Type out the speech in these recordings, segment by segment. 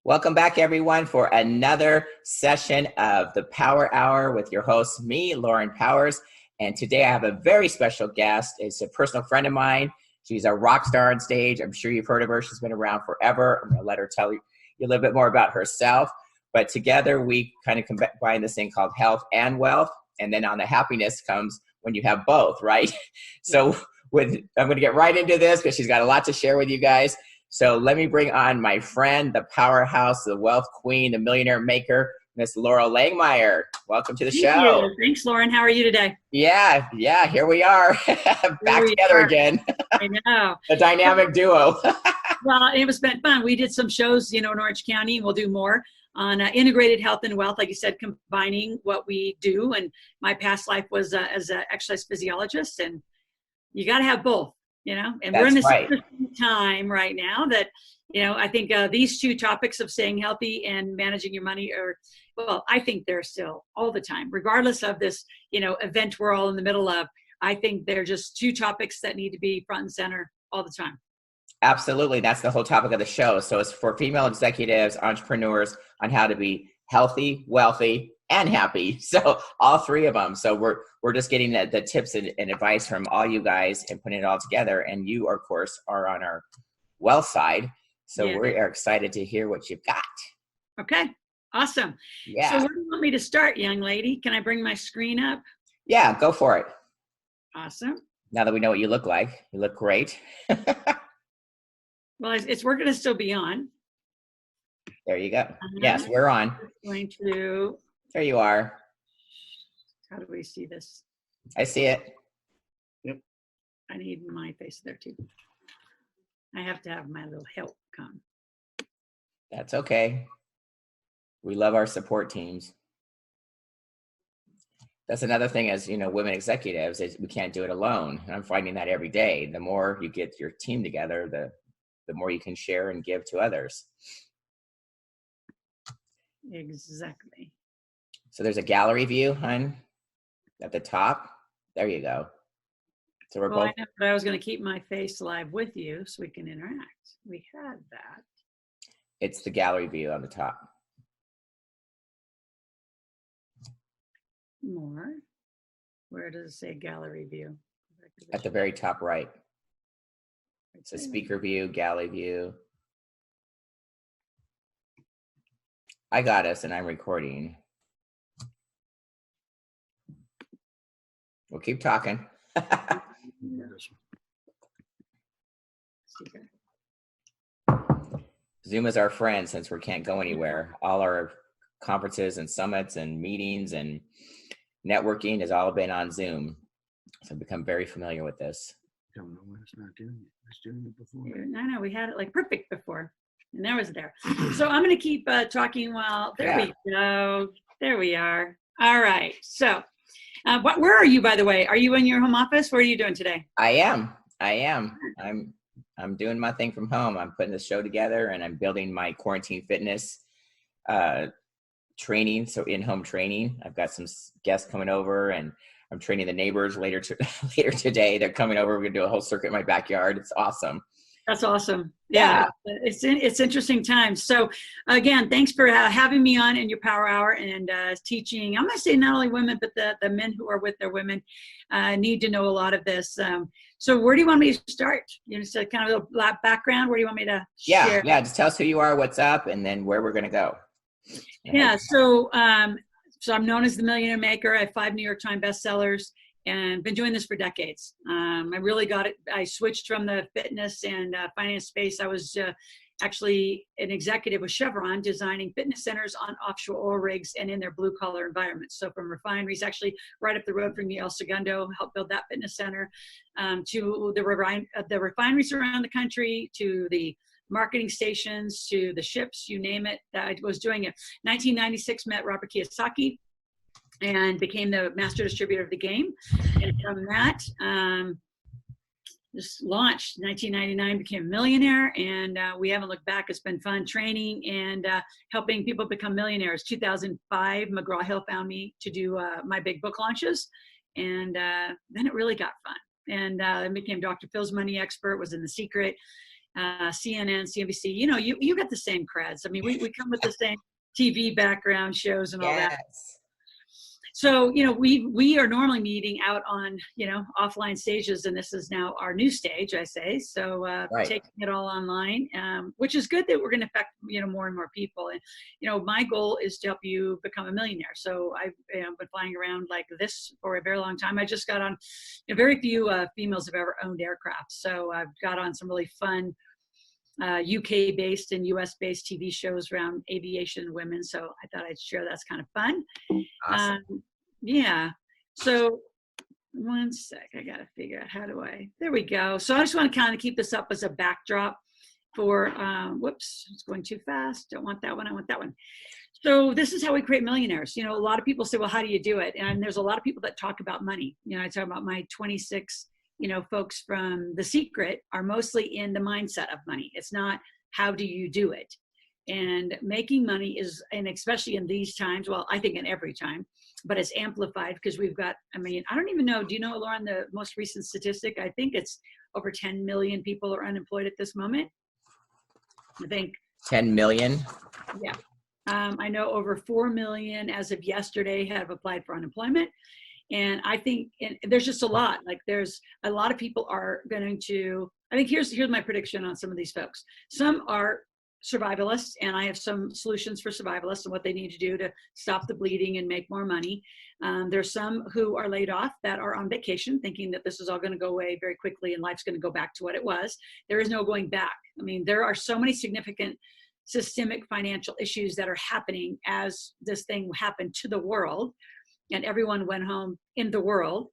Welcome back, everyone, for another session of the Power Hour with your host, me, Lauren Powers. And today I have a very special guest. It's a personal friend of mine. She's a rock star on stage. I'm sure you've heard of her. She's been around forever. I'm going to let her tell you a little bit more about herself. But together we kind of combine this thing called health and wealth. And then on the happiness comes when you have both, right? So I'm going to get right into this because she's got a lot to share with you guys. So let me bring on my friend, the powerhouse, the wealth queen, the millionaire maker, Miss Loral Langemeier. Welcome to the show. Thank you. Thanks, Lauren. How are you today? Yeah, here we are. Back together again. I know. The dynamic duo. Well, it was been fun. We did some shows, in Orange County, and we'll do more on integrated health and wealth, like you said, combining what we do. And my past life was as an exercise physiologist, and you got to have both. And That's we're in this right. time right now that, I think these two topics of staying healthy and managing your money I think they're still all the time, regardless of this, event we're all in the middle of. I think they're just two topics that need to be front and center all the time. Absolutely. That's the whole topic of the show. So it's for female executives, entrepreneurs on how to be healthy, wealthy, and happy. So all three of them. So we're just getting the tips and advice from all you guys and putting it all together. And you, of course, are on our wealth side. So we are excited to hear what you've got. Okay. Awesome. Yeah. So where do you want me to start, young lady? Can I bring my screen up? Yeah, go for it. Awesome. Now that we know what you look like, you look great. Well, we're going to still be on. There you go. Yes, we're on. Going to. There you are. How do we see this? I see it. Yep. I need my face there too. I have to have my little help come. That's okay. We love our support teams. That's another thing as, women executives, is we can't do it alone. And I'm finding that every day. The more you get your team together, the more you can share and give to others. Exactly. So there's a gallery view, hon, at the top. There you go. So we're both. I know, but I was going to keep my face live with you so we can interact. We had that. It's the gallery view on the top. More. Where does it say gallery view? At the very top right. It's a speaker view, gallery view. I got us and I'm recording. We'll keep talking. Zoom is our friend since we can't go anywhere. All our conferences and summits and meetings and networking has all been on Zoom. So I've become very familiar with this. Don't know why it's not doing it. It's doing it before. I know, we had it like perfect before. And there was there. So I'm going to keep talking while, we go. There we are. All right. So where are you, by the way? Are you in your home office? What are you doing today? I am. I'm doing my thing from home. I'm putting this show together and I'm building my quarantine fitness training. So in-home training. I've got some guests coming over and I'm training the neighbors later today. They're coming over. We're going to do a whole circuit in my backyard. It's awesome. That's awesome. Yeah. It's interesting times. So again, thanks for having me on in your Power Hour and teaching. I'm going to say not only women, but the men who are with their women need to know a lot of this. So where do you want me to start? So kind of a background. Where do you want me to share? Yeah. Just tell us who you are, what's up, and then where we're going to go. Yeah. So I'm known as the Millionaire Maker. I have 5 New York Times bestsellers. And been doing this for decades. I really got it. I switched from the fitness and finance space. I was actually an executive with Chevron designing fitness centers on offshore oil rigs and in their blue collar environments. So from refineries, actually right up the road from El Segundo, helped build that fitness center, to the refineries around the country, to the marketing stations, to the ships, you name it. I was doing it. 1996, met Robert Kiyosaki and became the master distributor of the game. And from that, just launched 1999, became a millionaire, and we haven't looked back. It's been fun training and helping people become millionaires. 2005, McGraw-Hill found me to do my big book launches, and then it really got fun. And I became Dr. Phil's money expert, was in The Secret, CNN, CNBC, you got the same creds. I mean, we come with the same TV background shows and all that. Yes. So, we are normally meeting out on, offline stages, and this is now our new stage, I say. So Right. taking it all online, which is good that we're going to affect, more and more people. And, my goal is to help you become a millionaire. So I've been flying around like this for a very long time. I just got on, very few females have ever owned aircraft. So I've got on some really fun UK-based and US-based TV shows around aviation and women. So I thought I'd share. That's kind of fun. Awesome. Yeah. So one sec, I got to figure out there we go. So I just want to kind of keep this up as a backdrop for, whoops, it's going too fast. Don't want that one. I want that one. So this is how we create millionaires. A lot of people say, well, how do you do it? And there's a lot of people that talk about money. I talk about my 26 folks from The Secret are mostly in the mindset of money. It's not how do you do it. And making money is, and especially in these times, well, I think in every time, but it's amplified because we've got, I don't even know, do you know, Lauren, the most recent statistic? I think it's over 10 million people are unemployed at this moment. I think 10 million. Yeah. I know over 4 million as of yesterday have applied for unemployment. And I think there's just a lot, like there's a lot of people are going to, I think here's my prediction on some of these folks. Some are survivalists, and I have some solutions for survivalists and what they need to do to stop the bleeding and make more money. There's some who are laid off that are on vacation thinking that this is all going to go away very quickly and life's going to go back to what it was. There is no going back. There are so many significant systemic financial issues that are happening as this thing happened to the world and everyone went home in the world.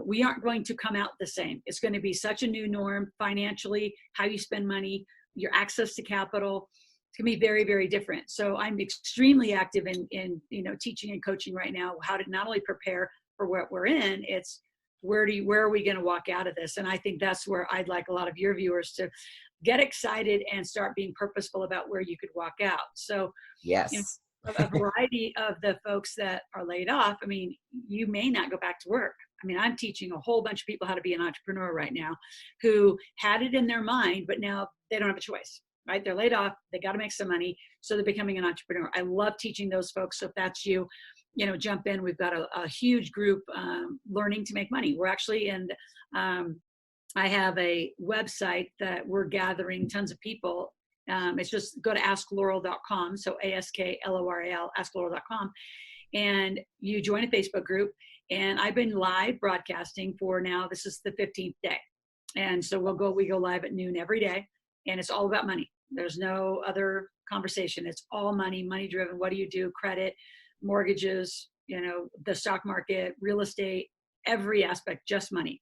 We aren't going to come out the same. It's going to be such a new norm financially, how you spend money, your access to capital. It's going to be very, very different. So I'm extremely active in teaching and coaching right now, how to not only prepare for what we're in, it's where are we going to walk out of this? And I think that's where I'd like a lot of your viewers to get excited and start being purposeful about where you could walk out. So yes, a variety of the folks that are laid off, you may not go back to work. I'm teaching a whole bunch of people how to be an entrepreneur right now who had it in their mind, but now they don't have a choice, right? They're laid off. They got to make some money. So they're becoming an entrepreneur. I love teaching those folks. So if that's you, jump in. We've got a huge group learning to make money. We're actually I have a website that we're gathering tons of people. It's just go to askloral.com. So ASKLORAL, askloral.com. And you join a Facebook group. And I've been live broadcasting for now, this is the 15th day. And so we go live at noon every day. And it's all about money. There's no other conversation. It's all money driven. What do you do? Credit, mortgages, the stock market, real estate, every aspect, just money.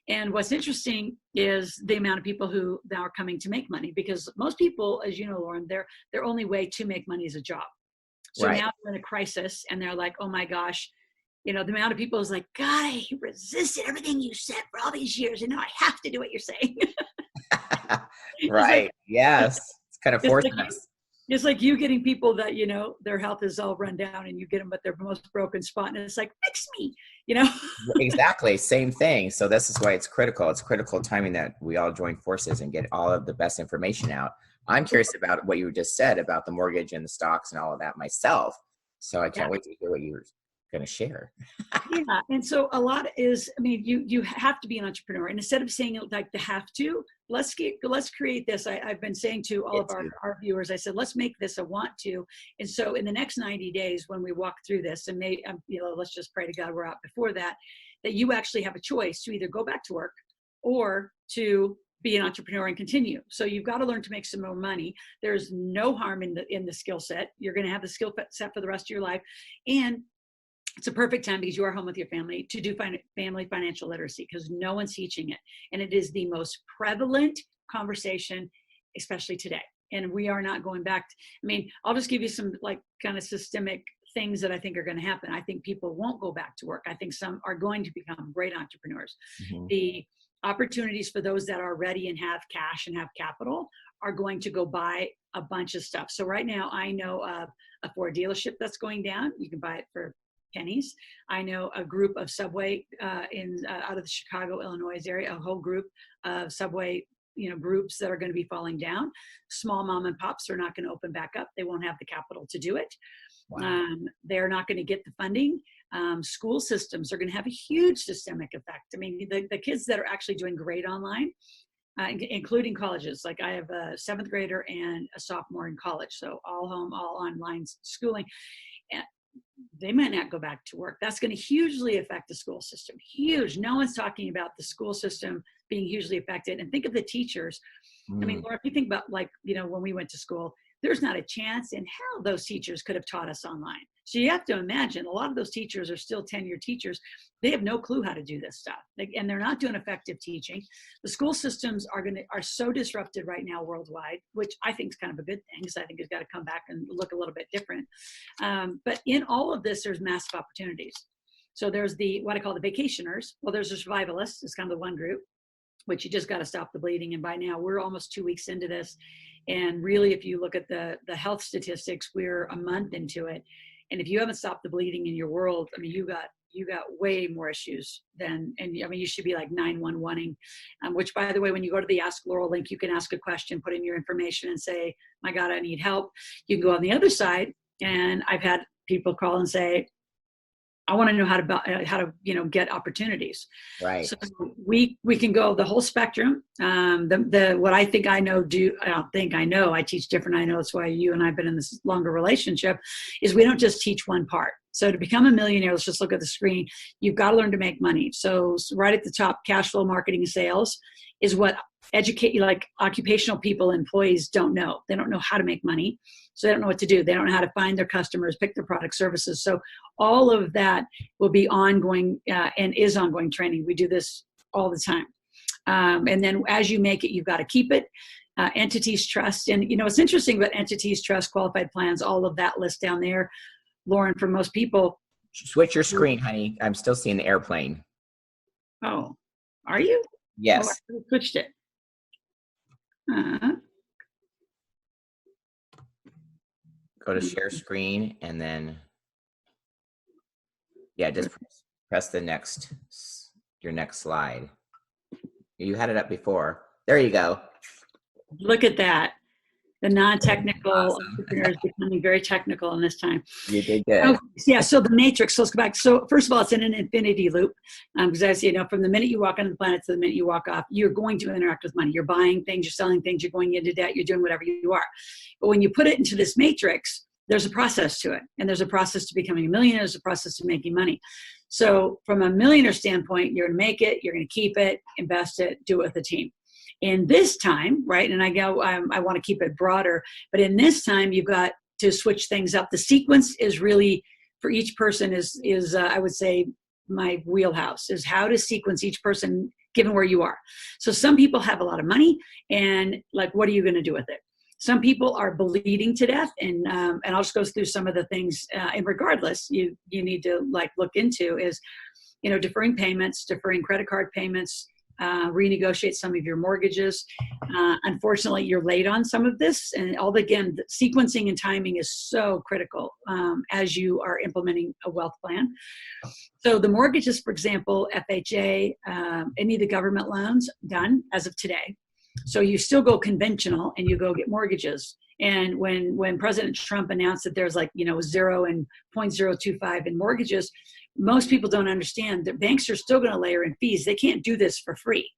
And what's interesting is the amount of people who now are coming to make money, because most people, as you know, Lauren, their only way to make money is a job. So right. Now they're in a crisis and they're like, oh my gosh, the amount of people is like, God, I resisted everything you said for all these years. And now I have to do what you're saying. Right. Yes. It's kind of forcing us. It's like you getting people that, their health is all run down and you get them at their most broken spot. And it's like, fix me, Exactly. Same thing. So this is why it's critical. It's critical timing that we all join forces and get all of the best information out. I'm curious about what you just said about the mortgage and the stocks and all of that myself. So I can't wait to hear what you're going to share. Yeah. And so a lot is, you have to be an entrepreneur, and instead of saying it like the have to, let's create this. I've been saying to all of our viewers, I said, let's make this a want to. And so in the next 90 days, when we walk through this, and let's just pray to God we're out before that you actually have a choice to either go back to work or to be an entrepreneur and continue. So you've got to learn to make some more money. There's no harm in the skill set. You're going to have the skill set for the rest of your life. And it's a perfect time because you are home with your family to do family financial literacy, because no one's teaching it. And it is the most prevalent conversation, especially today. And we are not going back. I'll just give you some kind of systemic things that I think are going to happen. I think people won't go back to work. I think some are going to become great entrepreneurs. Mm-hmm. The opportunities for those that are ready and have cash and have capital are going to go buy a bunch of stuff. So right now I know of a Ford dealership that's going down. You can buy it for pennies. I know a group of Subway out of the Chicago, Illinois area, a whole group of Subway groups that are going to be falling down. Small mom and pops are not going to open back up. They won't have the capital to do it. Wow. They're not going to get the funding. School systems are going to have a huge systemic effect. I mean, the kids that are actually doing great online, including colleges. Like I have a 7th grader and a sophomore in college. So all home, all online schooling. And they might not go back to work. That's going to hugely affect the school system. Huge. No one's talking about the school system being hugely affected. And think of the teachers. I mean, Laura, if you think about when we went to school, there's not a chance in hell those teachers could have taught us online. So you have to imagine a lot of those teachers are still tenured teachers. They have no clue how to do this stuff, and they're not doing effective teaching. The school systems are so disrupted right now worldwide, which I think is kind of a good thing, because I think it's got to come back and look a little bit different. But in all of this, there's massive opportunities. So there's what I call the vacationers. Well, there's the survivalists. It's kind of the one group, which you just got to stop the bleeding. And by now we're almost 2 weeks into this. And really, if you look at the health statistics, we're a month into it. And if you haven't stopped the bleeding in your world, I mean, you got way more issues you should be like 911ing, which, by the way, when you go to the Ask Loral link, you can ask a question, put in your information and say, my God, I need help. You can go on the other side. And I've had people call and say, I want to know how to get opportunities. Right. So we can go the whole spectrum. What I think I know, I don't think I know. I teach different. I know that's why you and I've been in this longer relationship. Is we don't just teach one part. So to become a millionaire, let's just look at the screen. You've got to learn to make money. So right at the top, cash flow, marketing, and sales is what occupational people, employees don't know. They don't know how to make money. So they don't know what to do. They don't know how to find their customers, pick their product services. So all of that will be ongoing and is ongoing training. We do this all the time. And then as you make it, you've got to keep it. Entities, trust. And, it's interesting about entities, trust, qualified plans, all of that list down there. Lauren, for most people. Switch your screen, honey. I'm still seeing the airplane. Oh, are you? Yes. Oh, I switched it. Go to share screen and then, just press your next slide. You had it up before. There you go. Look at that. The non-technical entrepreneurs becoming very technical in this time. You did good. So the matrix, let's go back. So first of all, it's in an infinity loop. Because as you know, from the minute you walk onto the planet to the minute you walk off, you're going to interact with money. You're buying things, you're selling things, you're going into debt, you're doing whatever you are. But when you put it into this matrix, there's a process to it. And there's a process to becoming a millionaire. There's a process to making money. So from a millionaire standpoint, you're going to make it, you're going to keep it, invest it, do it with a team. In this time, right, and I want to keep it broader, but in this time, you've got to switch things up. The sequence is really, for each person, is I would say, my wheelhouse, is how to sequence each person given where you are. So some people have a lot of money, and what are you going to do with it? Some people are bleeding to death, and I'll just go through some of the things. And regardless, you need to look into is, deferring payments, deferring credit card payments, renegotiate some of your mortgages. Unfortunately, you're late on some of this, and again, the sequencing and timing is so critical as you are implementing a wealth plan. So the mortgages, for example, FHA, any of the government loans done as of today. So you still go conventional and you go get mortgages. And when President Trump announced that there's 0 and 0.025 in mortgages, most people don't understand that banks are still going to layer in fees. They can't do this for free.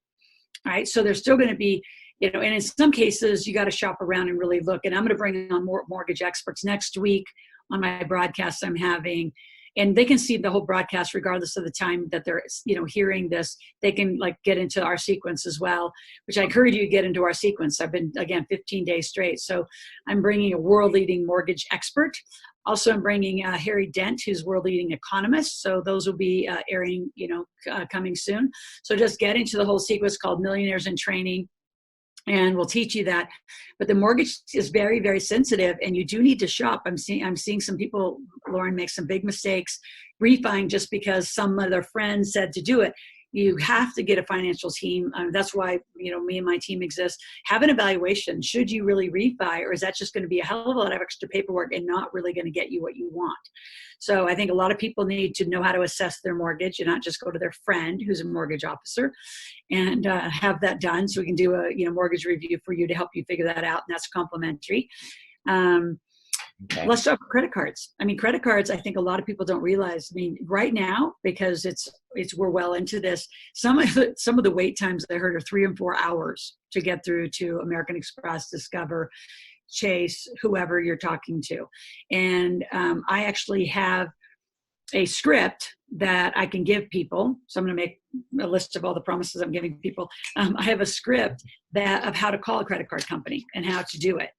All right. So there's still going to be, and in some cases you got to shop around and really look. And I'm going to bring on more mortgage experts next week on my broadcast I'm having. And they can see the whole broadcast regardless of the time that they're, hearing this. They can get into our sequence as well, which I encourage you to get into our sequence. I've been, again, 15 days straight. So I'm bringing a world-leading mortgage expert. Also, I'm bringing Harry Dent, who's world-leading economist. So those will be airing, coming soon. So just get into the whole sequence called Millionaires in Training. And we'll teach you that. But the mortgage is very, very sensitive, and you do need to shop. I'm seeing some people, Lauren, make some big mistakes refining just because some of their friends said to do it. You have to get a financial team. That's why, me and my team exist. Have an evaluation. Should you really refi, or is that just going to be a hell of a lot of extra paperwork and not really going to get you what you want? So I think a lot of people need to know how to assess their mortgage and not just go to their friend who's a mortgage officer and have that done. So we can do a mortgage review for you to help you figure that out. And that's complimentary. Okay. Let's talk about credit cards. Credit cards, I think a lot of people don't realize. Right now, because we're well into this, some of the wait times I heard are 3 and 4 hours to get through to American Express, Discover, Chase, whoever you're talking to. And I actually have a script that I can give people. So I'm going to make a list of all the promises I'm giving people. I have a script of how to call a credit card company and how to do it.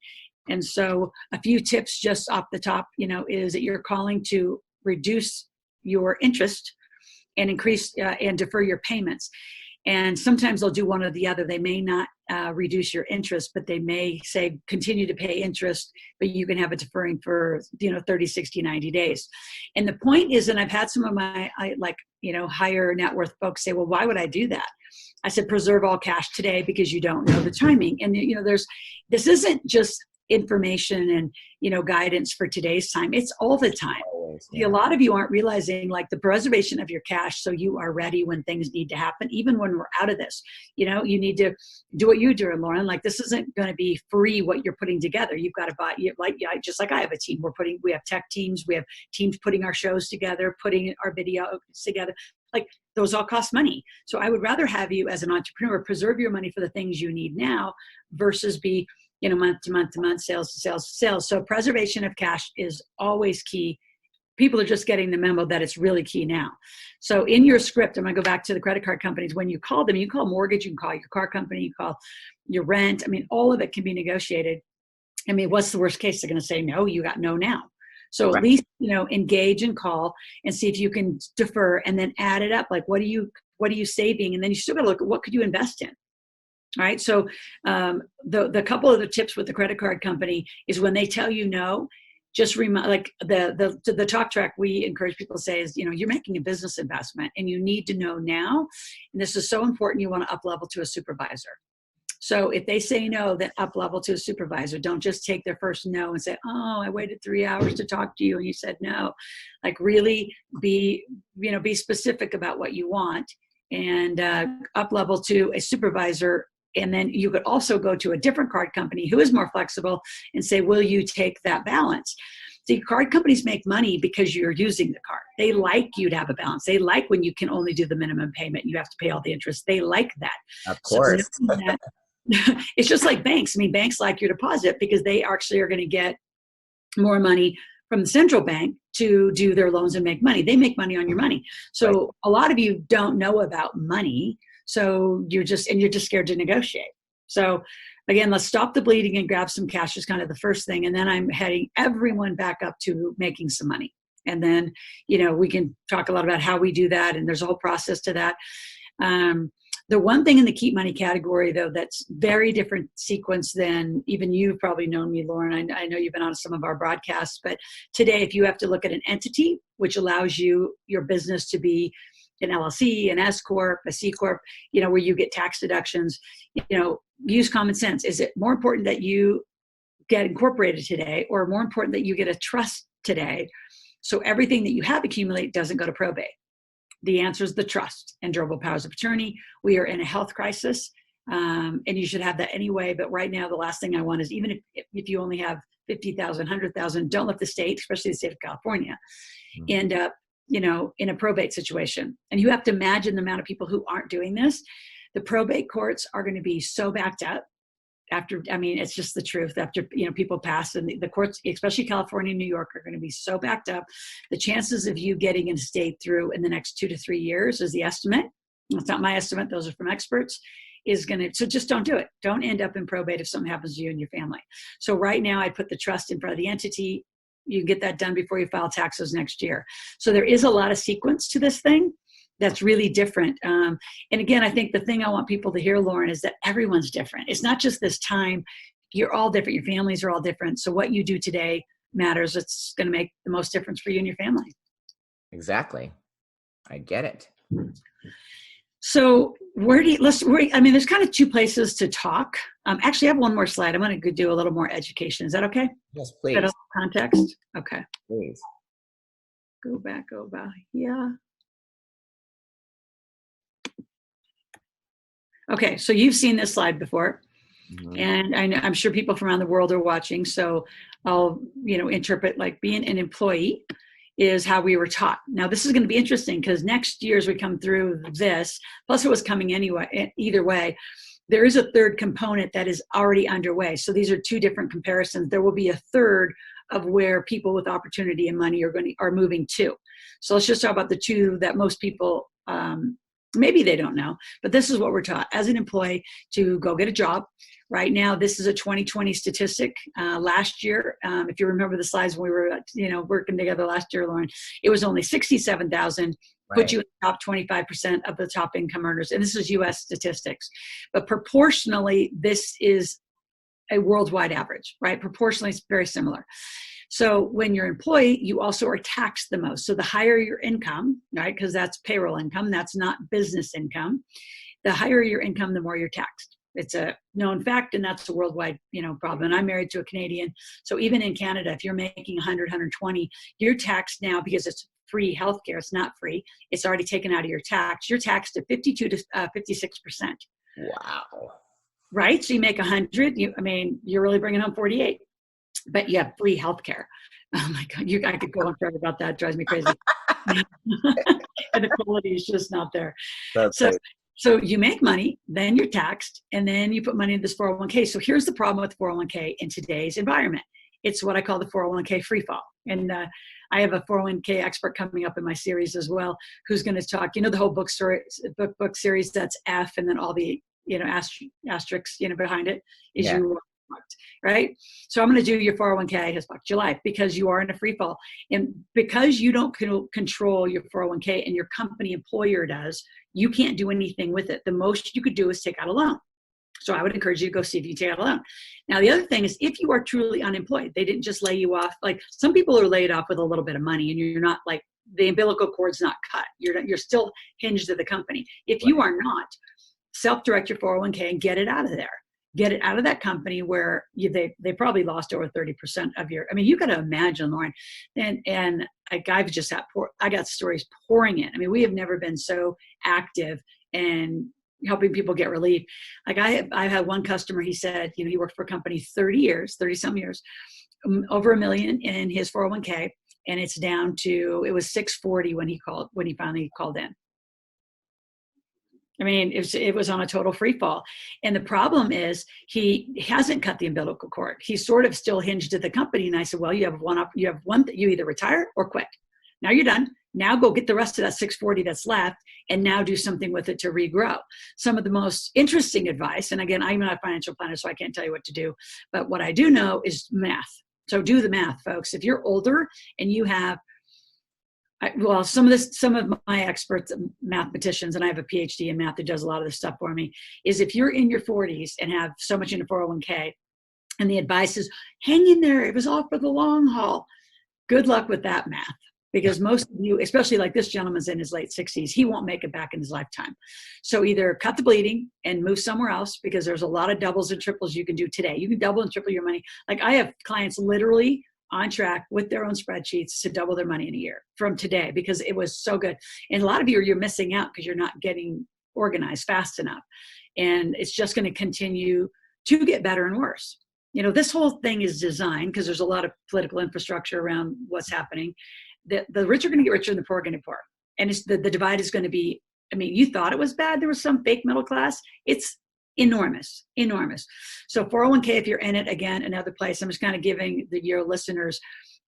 And so a few tips just off the top, is that you're calling to reduce your interest and increase and defer your payments. And sometimes they'll do one or the other. They may not reduce your interest, but they may say continue to pay interest, but you can have it deferring for 30, 60, 90 days. And the point is, and I've had some of my higher net worth folks say, well, why would I do that? I said, preserve all cash today because you don't know the timing. And this isn't just information and guidance for today's time. It's all the time. A lot of you aren't realizing the preservation of your cash so you are ready when things need to happen, even when we're out of this. You need to do what you're doing, Lauren. This isn't going to be free what you're putting together. You've got to buy, just like I have a team. We have tech teams, we have teams putting our shows together, putting our videos together. Those all cost money. So I would rather have you as an entrepreneur preserve your money for the things you need now versus be month to month to month, sales to sales to sales. So preservation of cash is always key. People are just getting the memo that it's really key now. So in your script, I'm going to go back to the credit card companies. When you call them, you call mortgage, you can call your car company, you call your rent. All of it can be negotiated. What's the worst case? They're going to say, no, you got no now. So right. At least, engage and call and see if you can defer and then add it up. What are you saving? And then you still got to look at what could you invest in? All right. So the couple of the tips with the credit card company is when they tell you no, just remind, the talk track we encourage people to say is, you're making a business investment and you need to know now. And this is so important. You want to up level to a supervisor. So if they say no, then up level to a supervisor. Don't just take their first no and say, oh, I waited 3 hours to talk to you and you said no. Really be specific about what you want and up level to a supervisor. And then you could also go to a different card company who is more flexible and say, will you take that balance? See, card companies make money because you're using the card. They like you to have a balance. They like when you can only do the minimum payment. You have to pay all the interest. They like that. Of course. So it's just like banks. Banks like your deposit because they actually are going to get more money from the central bank to do their loans and make money. They make money on your money. So right. A lot of you don't know about money. So you're just scared to negotiate. So again, let's stop the bleeding and grab some cash is kind of the first thing. And then I'm heading everyone back up to making some money. And then, we can talk a lot about how we do that. And there's a whole process to that. The one thing in the keep money category, though, that's very different sequence than even you've probably known me, Lauren. I know you've been on some of our broadcasts, but today, if you have to look at an entity, which allows your business to be an LLC, an S Corp, a C Corp, where you get tax deductions, use common sense. Is it more important that you get incorporated today or more important that you get a trust today? So everything that you have accumulate doesn't go to probate. The answer is the trust and durable powers of attorney. We are in a health crisis, and you should have that anyway. But right now, the last thing I want is even if you only have 50,000, 100,000, don't let the state, especially the state of California, end up, in a probate situation. And you have to imagine the amount of people who aren't doing this. The probate courts are going to be so backed up after, it's just the truth. After, people pass and the courts, especially California and New York, are going to be so backed up. The chances of you getting an estate through in the next 2 to 3 years is the estimate. It's not my estimate. Those are from experts. So just don't do it. Don't end up in probate if something happens to you and your family. So right now I put the trust in front of the entity. You get that done before you file taxes next year. So there is a lot of sequence to this thing that's really different. And again, I think the thing I want people to hear, Lauren, is that everyone's different. It's not just this time. You're all different. Your families are all different. So what you do today matters. It's going to make the most difference for you and your family. Exactly. I get it. So I mean, there's kind of two places to talk. Actually, I have one more slide. I'm going to do a little more education. Is that okay? Yes, Is that please. context? Okay. Please. Go back. Yeah. Okay. So you've seen this slide before. Mm-hmm. And I'm sure people from around the world are watching. So I'll, interpret like being an employee is how we were taught. Now, this is going to be interesting because next year as we come through this, plus it was coming anyway, either way, there is a third component that is already underway. So these are two different comparisons. There will be a third of where people with opportunity and money are moving to. So let's just talk about the two that most people, maybe they don't know, but this is what we're taught as an employee to go get a job. Right now, this is a 2020 statistic. Last year, if you remember the slides when we were, working together last year, Lauren, it was only 67,000, put you in the top 25% of the top income earners. And this is U.S. statistics. But proportionally, this is a worldwide average, right? Proportionally, it's very similar. So when you're an employee, you also are taxed the most. So the higher your income, right, because that's payroll income, that's not business income. The higher your income, the more you're taxed. It's a known fact, and that's a worldwide, problem. And I'm married to a Canadian. So even in Canada, if you're making 100, 120, you're taxed now because it's free healthcare. It's not free. It's already taken out of your tax. You're taxed at 52 to 56%. Wow. Right? So you make 100, you're really bringing home 48. But you have free healthcare. Oh my God, I could go on forever about that. It drives me crazy. And the quality is just not there. So you make money, then you're taxed, and then you put money in this 401k. So here's the problem with 401k in today's environment. It's what I call the 401k freefall. And I have a 401k expert coming up in my series as well, who's going to talk, the whole book series that's F, and then all the, asterisks, behind it is you. Right? So I'm going to do your 401k has fucked your life because you are in a free fall. And because you don't control your 401k and your company employer does, you can't do anything with it. The most you could do is take out a loan. So I would encourage you to go see if you take out a loan. Now, the other thing is if you are truly unemployed, they didn't just lay you off. Like some people are laid off with a little bit of money and you're not like the umbilical cord's not cut. You're still hinged to the company. If you are not, self-direct your 401k and get it out of there. Get it out of that company where they probably lost over 30% of your, you got to imagine, Lauren, and I've just I got stories pouring in. We have never been so active and helping people get relief. Like I had one customer, he said, he worked for a company 30 some years, over $1 million in his 401k. And it's down to, it was 640 when he finally called in. It was on a total free fall. And the problem is he hasn't cut the umbilical cord. He's sort of still hinged to the company. And I said, well, you have one, you either retire or quit. Now you're done. Now go get the rest of that 640 that's left and now do something with it to regrow. Some of the most interesting advice, and again, I'm not a financial planner, so I can't tell you what to do, but what I do know is math. So do the math, folks. If you're older and you have some of my experts, mathematicians, and I have a PhD in math that does a lot of this stuff for me, is if you're in your 40s and have so much in a 401k, and the advice is, hang in there, it was all for the long haul. Good luck with that math, because most of you, especially like this gentleman's in his late 60s, he won't make it back in his lifetime. So either cut the bleeding and move somewhere else, because there's a lot of doubles and triples you can do today. You can double and triple your money. Like I have clients literally on track with their own spreadsheets to double their money in a year from today, because it was so good. And a lot of you're missing out because you're not getting organized fast enough. And it's just going to continue to get better and worse. This whole thing is designed because there's a lot of political infrastructure around what's happening. The rich are going to get richer and the poor are going to get poorer. And the divide is going to be, you thought it was bad. There was some fake middle class. It's enormous. So 401k, if you're in it, again, another place, I'm just kind of giving your listeners,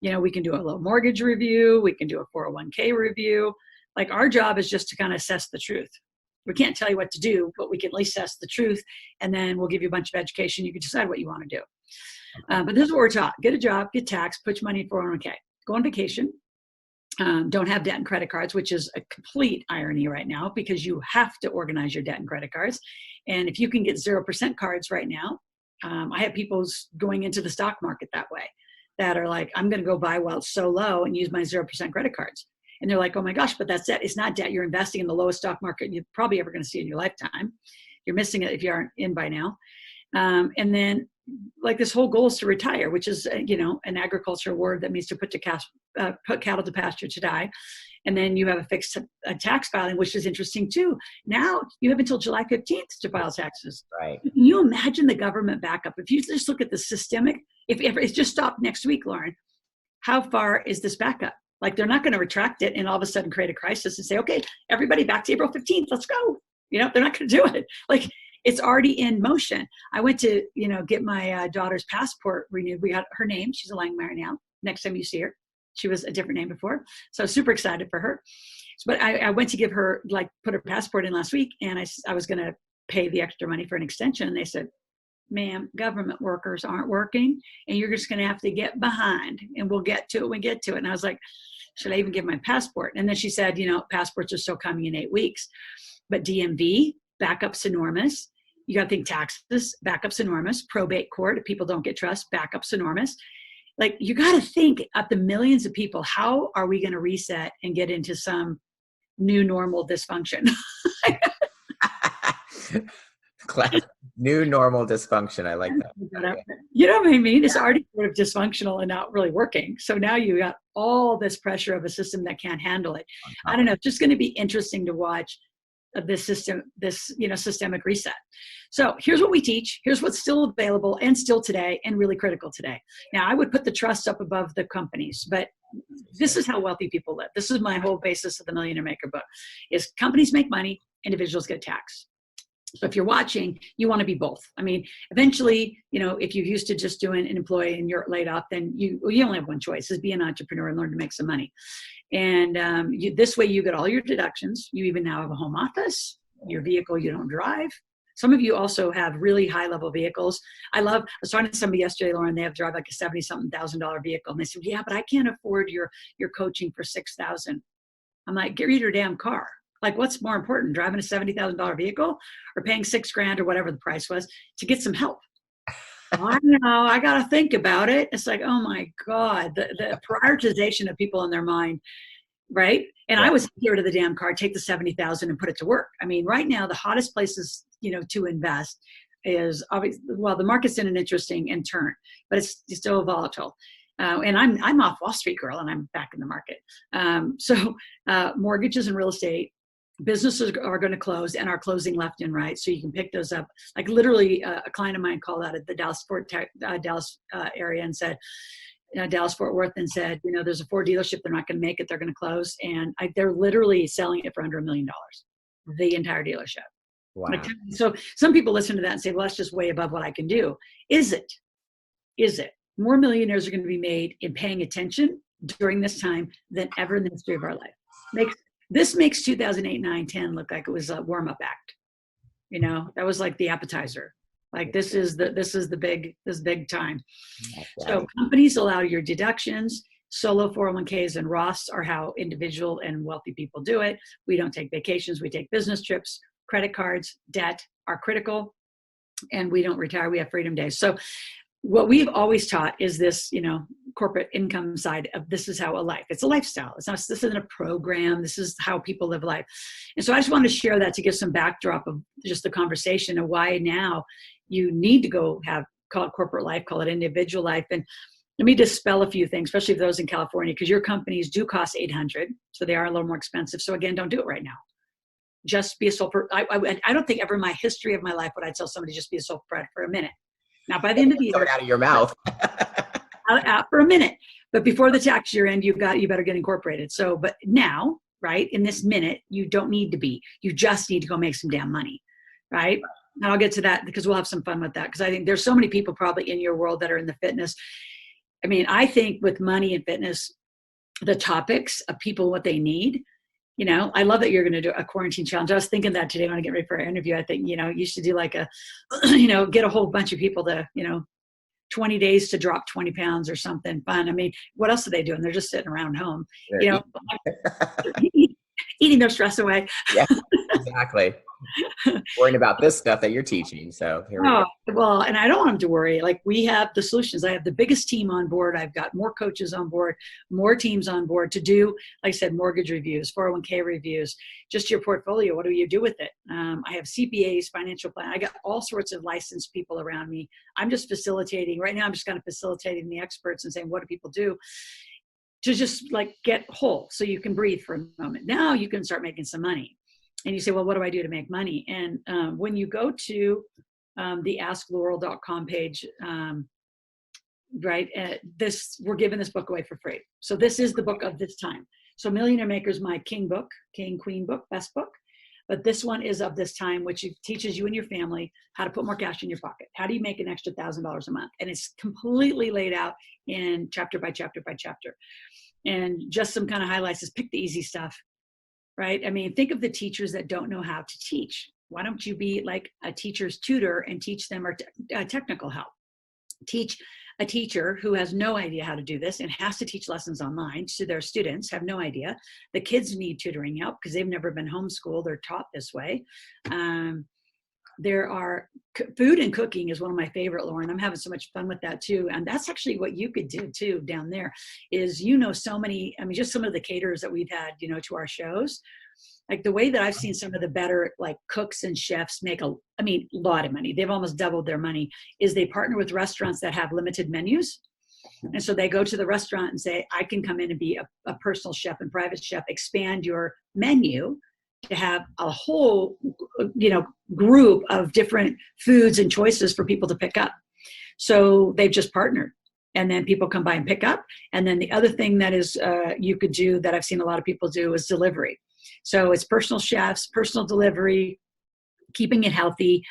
we can do a low mortgage review. We can do a 401k review. Like our job is just to kind of assess the truth. We can't tell you what to do, but we can at least assess the truth. And then we'll give you a bunch of education. You can decide what you want to do. But this is what we're taught. Get a job, get taxed, put your money in 401k, go on vacation. Don't have debt and credit cards, which is a complete irony right now because you have to organize your debt and credit cards. And if you can get 0% cards right now, I have people going into the stock market that way that are like, I'm going to go buy while it's so low and use my 0% credit cards. And they're like, oh my gosh, but that's debt. It's not debt. You're investing in the lowest stock market you're probably ever going to see in your lifetime. You're missing it if you aren't in by now. And then like this whole goal is to retire, which is, an agriculture word that means to put cattle to pasture to die. And then you have a fixed tax filing, which is interesting too. Now you have until July 15th to file taxes. Right. Can you imagine the government backup? If you just look at the systemic, if it's just stopped next week, Lauren, how far is this backup? Like they're not going to retract it and all of a sudden create a crisis and say, okay, everybody back to April 15th, let's go. They're not going to do it. Like it's already in motion. I went to, get my daughter's passport renewed. We got her name. She's a Langemeier now. Next time you see her. She was a different name before. So super excited for her. But I went to give her, put her passport in last week, and I was going to pay the extra money for an extension. And they said, ma'am, government workers aren't working, and you're just going to have to get behind, and we'll get to it when we get to it. And I was like, should I even give my passport? And then she said, passports are still coming in 8 weeks. But DMV, backup's enormous. You got to think taxes, backup's enormous. Probate court, if people don't get trust, backup's enormous. Like you got to think of the millions of people, how are we going to reset and get into some new normal dysfunction? New normal dysfunction. I like that. Okay. You know what I mean? It's already sort of dysfunctional and not really working. So now you got all this pressure of a system that can't handle it. I don't know. It's just going to be interesting to watch this system, systemic reset. So here's what we teach. Here's what's still available and still today and really critical today. Now, I would put the trust up above the companies, but this is how wealthy people live. This is my whole basis of the Millionaire Maker book is companies make money, individuals get taxed. So if you're watching, you want to be both. I mean, eventually, if you're used to just doing an employee and you're laid off, then you only have one choice is be an entrepreneur and learn to make some money. And this way you get all your deductions. You even now have a home office, your vehicle you don't drive. Some of you also have really high level vehicles. I was talking to somebody yesterday, Lauren, they have to drive like a $70,000 vehicle. And they said, yeah, but I can't afford your coaching for $6,000. I'm like, get rid of your damn car. Like what's more important, driving a $70,000 vehicle or paying $6,000 or whatever the price was to get some help? I know, I got to think about it. It's like, oh my God, the prioritization of people in their mind, right? And I was get rid of the damn car, take the $70,000 and put it to work. I mean, right now, the hottest places, to invest is obviously, well, the market's in an interesting turn, but it's still volatile. And I'm off Wall Street, girl, and I'm back in the market. So mortgages and real estate, businesses are going to close and are closing left and right. So you can pick those up. Like literally a client of mine called out at the Dallas area and said, Dallas Fort Worth, and said, there's a Ford dealership. They're not going to make it. They're going to close. And they're literally selling it for under $1 million, the entire dealership. Wow. So some people listen to that and say, well, that's just way above what I can do. Is it? More millionaires are going to be made in paying attention during this time than ever in the history of our life. This makes 2008, 9, 10 look like it was a warm-up act. That was like the appetizer. Like this is the big time. So companies allow your deductions. Solo 401ks and Roths are how individual and wealthy people do it. We don't take vacations. We take business trips. Credit cards, debt are critical, and we don't retire. We have freedom days. So what we've always taught is this, corporate income side of this is how a life. It's a lifestyle. This isn't a program. This is how people live life. And so I just wanted to share that to give some backdrop of just the conversation of why now you need to call it corporate life, call it individual life. And let me dispel a few things, especially for those in California, because your companies do cost $800. So they are a little more expensive. So again, don't do it right now. Just be a sole proprietor. I don't think ever in my history of my life would I tell somebody just be a sole proprietor for a minute. Now, by the end of the year, out of your mouth out for a minute. But before the tax year end, you better get incorporated. So, but now, right in this minute, you don't need to be. You just need to go make some damn money, right? And I'll get to that because we'll have some fun with that. Because I think there's so many people probably in your world that are in the fitness. I mean, I think with money and fitness, the topics of people what they need. I love that you're going to do a quarantine challenge. I was thinking that today when I get ready for our interview. I think, you should do like get a whole bunch of people to, 20 days to drop 20 pounds or something fun. I mean, what else are they doing? They're just sitting around home, eating their stress away. Yeah, exactly. Worrying about this stuff that you're teaching. So here we go. Well, and I don't want them to worry. Like, we have the solutions. I have the biggest team on board. I've got more coaches on board, more teams on board to do, like I said, mortgage reviews, 401k reviews, just your portfolio. What do you do with it? I have CPAs, financial plan. I got all sorts of licensed people around me. I'm just facilitating. Right now, I'm just kind of facilitating the experts and saying, what do people do to just like get whole so you can breathe for a moment. Now you can start making some money. And you say, well, what do I do to make money? And when you go to the askloral.com page, right, we're giving this book away for free. So this is the book of this time. So Millionaire Maker is my king queen book, best book. But this one is of this time, which teaches you and your family how to put more cash in your pocket. How do you make an extra $1,000 a month? And it's completely laid out in chapter by chapter by chapter. And just some kind of highlights is pick the easy stuff. Right? I mean, think of the teachers that don't know how to teach. Why don't you be like a teacher's tutor and teach them technical help? Teach a teacher who has no idea how to do this and has to teach lessons online to their students, have no idea. The kids need tutoring help because they've never been homeschooled or taught this way. There are food and cooking is one of my favorite, Lauren. I'm having so much fun with that too. And that's actually what you could do too down there is, so many, I mean, just some of the caterers that we've had, to our shows, like the way that I've seen some of the better like cooks and chefs make a lot of money. They've almost doubled their money is they partner with restaurants that have limited menus. And so they go to the restaurant and say, I can come in and be a personal chef and private chef, expand your menu to have a whole, group of different foods and choices for people to pick up. So they've just partnered and then people come by and pick up. And then the other thing that is you could do that I've seen a lot of people do is delivery. So it's personal chefs, personal delivery, keeping it healthy.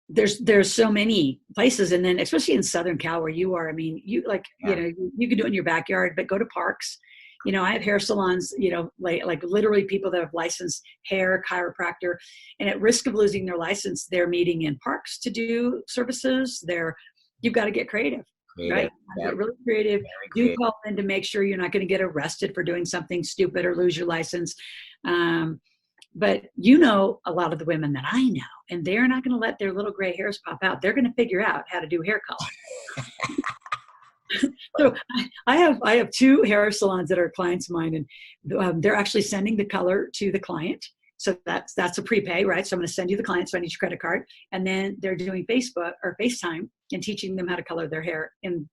There's so many places. And then especially in Southern Cal where you are, I mean, you can do it in your backyard, but go to parks. I have hair salons, like literally people that have licensed hair, chiropractor, and at risk of losing their license, they're meeting in parks to do services. You've got to get creative. Right? Yep. Get really creative. Do call in to make sure you're not going to get arrested for doing something stupid or lose your license. But a lot of the women that I know, and they're not going to let their little gray hairs pop out. They're going to figure out how to do hair color. So I have 2 hair salons that are clients of mine, and they're actually sending the color to the client. So that's a prepay, right? So I'm going to send you the client, so I need your credit card. And then they're doing Facebook or FaceTime and teaching them how to color their hair in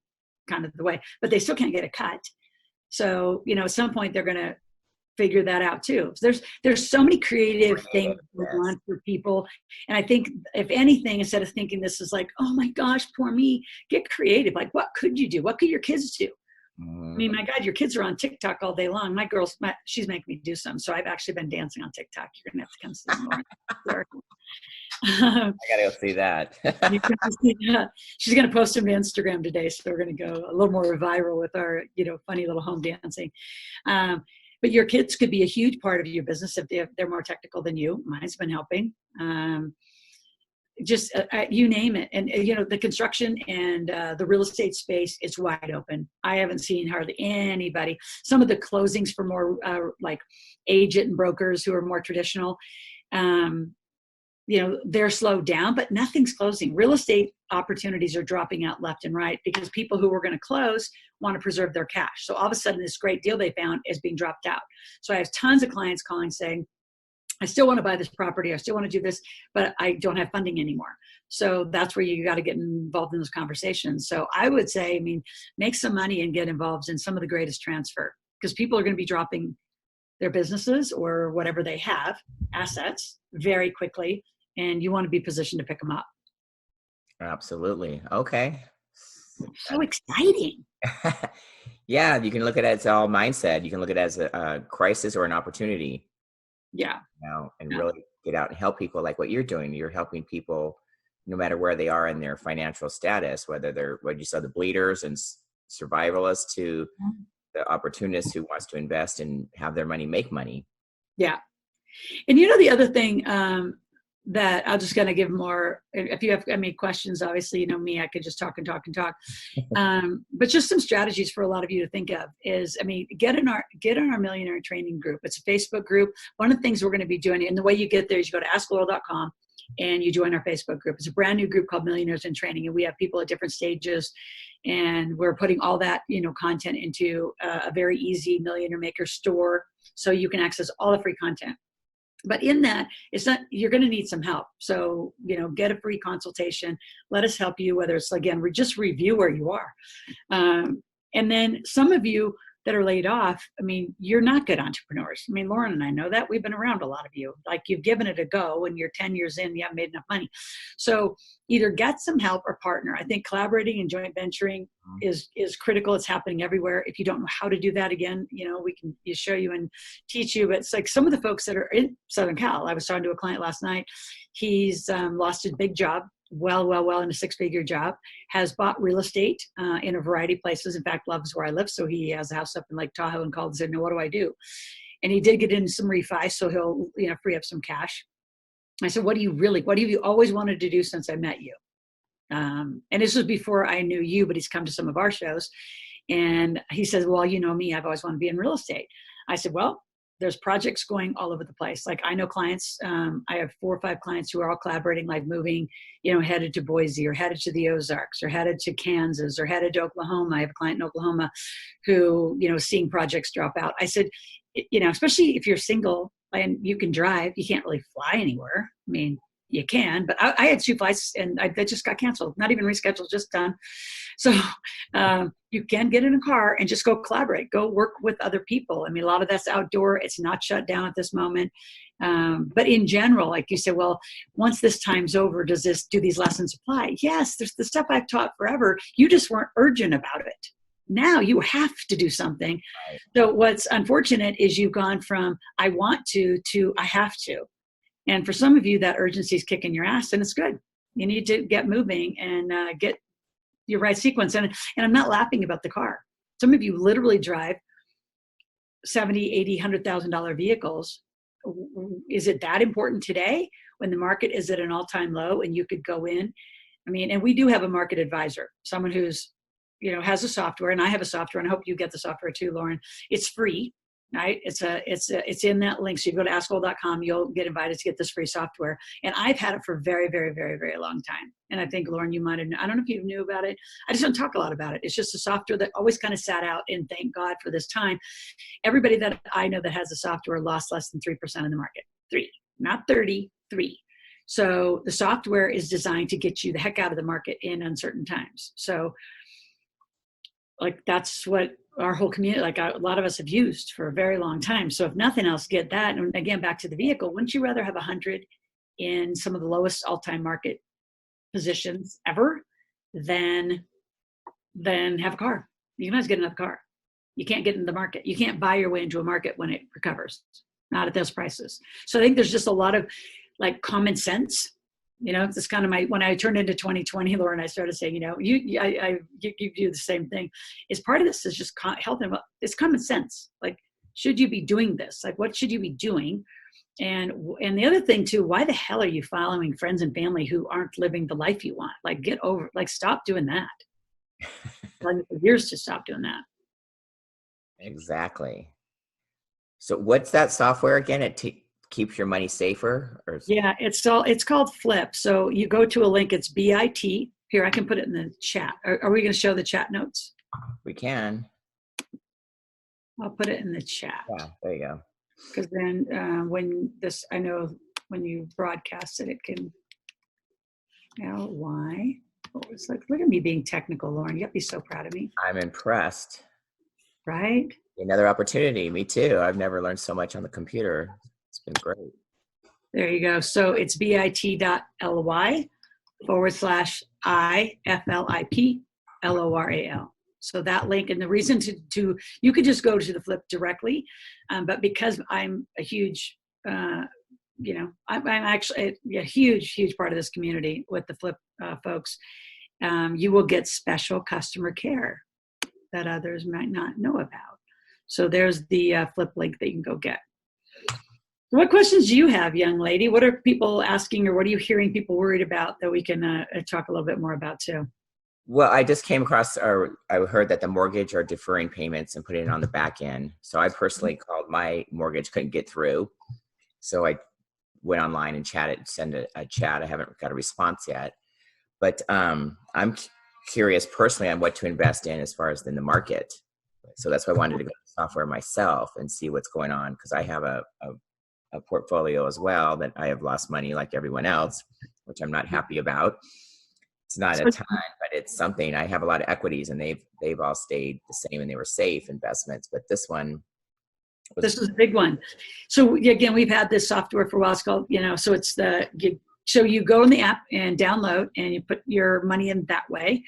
kind of the way, but they still can't get a cut. So, at some point they're going to figure that out too. So there's so many creative things going on for people. And I think if anything, instead of thinking this is like, oh my gosh, poor me, get creative. Like, what could you do? What could your kids do? I mean, my God, your kids are on TikTok all day long. My girl's, she's making me do some. So I've actually been dancing on TikTok. You're going to have to come see more. I gotta go see that. She's going to post them to Instagram today. So we're going to go a little more viral with our, funny little home dancing. But your kids could be a huge part of your business if they're more technical than you. Mine's been helping. Just you name it. And, the construction and the real estate space is wide open. I haven't seen hardly anybody. Some of the closings for more like agent and brokers who are more traditional, they're slowed down, but nothing's closing. Real estate opportunities are dropping out left and right because people who were going to close want to preserve their cash. So all of a sudden, this great deal they found is being dropped out. So I have tons of clients calling saying, I still want to buy this property. I still want to do this, but I don't have funding anymore. So that's where you got to get involved in those conversations. So I would say, make some money and get involved in some of the greatest transfer because people are going to be dropping their businesses or whatever they have, assets, very quickly. And you want to be positioned to pick them up. Absolutely. Okay. So exciting. Yeah, you can look at it as all mindset. You can look at it as a crisis or an opportunity. Yeah. And really get out and help people like what you're doing. You're helping people no matter where they are in their financial status, whether they're, what you said, the bleeders and survivalists to the opportunist who wants to invest and have their money make money. Yeah. And the other thing, that I'm just going to give more, if you have any questions, obviously, you know me, I could just talk and talk and talk. But just some strategies for a lot of you to think of is, I mean, get in our Millionaire training group. It's a Facebook group. One of the things we're going to be doing, and the way you get there is you go to askloral.com and you join our Facebook group. It's a brand new group called Millionaires in Training, and we have people at different stages, and we're putting all that, you know, content into a very easy Millionaire Maker store, so you can access all the free content. But in that, it's not, you're going to need some help. So, you know, get a free consultation. Let us help you, whether it's, again, just review where you are. And then some of you that are laid off, I mean, you're not good entrepreneurs. I mean, Lauren and I know that. We've been around a lot of you. Like, you've given it a go and you're 10 years in, you haven't made enough money. So either get some help or partner. I think collaborating and joint venturing is critical. It's happening everywhere. If you don't know how to do that, again, you know, we can show you and teach you. But it's like some of the folks that are in Southern Cal. I was talking to a client last night. He's lost his big job, well in a six-figure job, has bought real estate in a variety of places. In fact, loves where I live. So he has a house up in Lake Tahoe and called and said, no, what do I do? And he did get into some refi, so he'll, you know, free up some cash. I said, what have you always wanted to do since I met you? And this was before I knew you, but he's come to some of our shows. And he says, well, you know me, I've always wanted to be in real estate. I said, well, there's projects going all over the place. Like, I know clients, I have 4 or 5 clients who are all collaborating, like moving, you know, headed to Boise or headed to the Ozarks or headed to Kansas or headed to Oklahoma. I have a client in Oklahoma who, you know, seeing projects drop out. I said, you know, especially if you're single and you can drive, you can't really fly anywhere. I mean, you can, but I had 2 flights and they just got canceled, not even rescheduled, just done. So you can get in a car and just go collaborate, go work with other people. I mean, a lot of that's outdoor. It's not shut down at this moment. But in general, like you said, well, once this time's over, do these lessons apply? Yes, there's the stuff I've taught forever. You just weren't urgent about it. Now you have to do something. Right. So what's unfortunate is you've gone from I want to I have to. And for some of you, that urgency is kicking your ass, and it's good. You need to get moving and get your right sequence. And I'm not laughing about the car. Some of you literally drive $70,000, $80,000, $100,000 vehicles. Is it that important today when the market is at an all-time low and you could go in? I mean, and we do have a market advisor, someone who's, you know, has a software, and I have a software, and I hope you get the software too, Lauren. It's free. Right? It's in that link. So you go to askloral.com, you'll get invited to get this free software. And I've had it for a very, very, very, very long time. And I think, Lauren, you might have, I don't know if you knew about it. I just don't talk a lot about it. It's just a software that always kind of sat out, and thank God for this time. Everybody that I know that has a software lost less than 3% in the market. 3, not 30, 3. So the software is designed to get you the heck out of the market in uncertain times. So like, that's what our whole community, like a lot of us have used for a very long time. So if nothing else, get that. And again, back to the vehicle, wouldn't you rather have 100 in some of the lowest all-time market positions ever than have a car? You can always get another car. You can't get in the market. You can't buy your way into a market when it recovers, not at those prices. So I think there's just a lot of like common sense. You know, it's kind of when I turned into 2020, Lauren, I started saying, you know, you do the same thing. Is part of this is just health and it's common sense. Like, should you be doing this? Like, what should you be doing? And the other thing too, why the hell are you following friends and family who aren't living the life you want? Like, stop doing that. Like, for years to stop doing that. Exactly. So what's that software again? It keeps your money safer? Yeah, it's called Flip. So you go to a link, it's BIT. Here, I can put it in the chat. Are we going to show the chat notes? We can. I'll put it in the chat. Yeah, there you go. Because then I know when you broadcast it, it can, why? Oh, it's like, look at me being technical, Lauren. You have to be so proud of me. I'm impressed. Right? Another opportunity. Me too. I've never learned so much on the computer. It's been great. There you go. So it's bit.ly/IFLIPLORAL. So that link, and the reason to you could just go to the Flip directly, but because I'm a huge, I'm actually a huge part of this community with the Flip folks. You will get special customer care that others might not know about. So there's the Flip link that you can go get. What questions do you have, young lady? What are people asking, or what are you hearing people worried about that we can talk a little bit more about too? Well, I just came across, or I heard that the mortgage are deferring payments and putting it on the back end. So I personally called my mortgage, couldn't get through. So I went online and send a chat. I haven't got a response yet. But I'm curious personally on what to invest in as far as in the market. So that's why I wanted to go to software myself and see what's going on, because I have a portfolio as well that I have lost money like everyone else, which I'm not happy about. It's not a ton, but it's something. I have a lot of equities, and they've all stayed the same, and they were safe investments. But this one this is a big one. So again, we've had this software for a while. It's called, so it's so you go in the app and download, and you put your money in that way.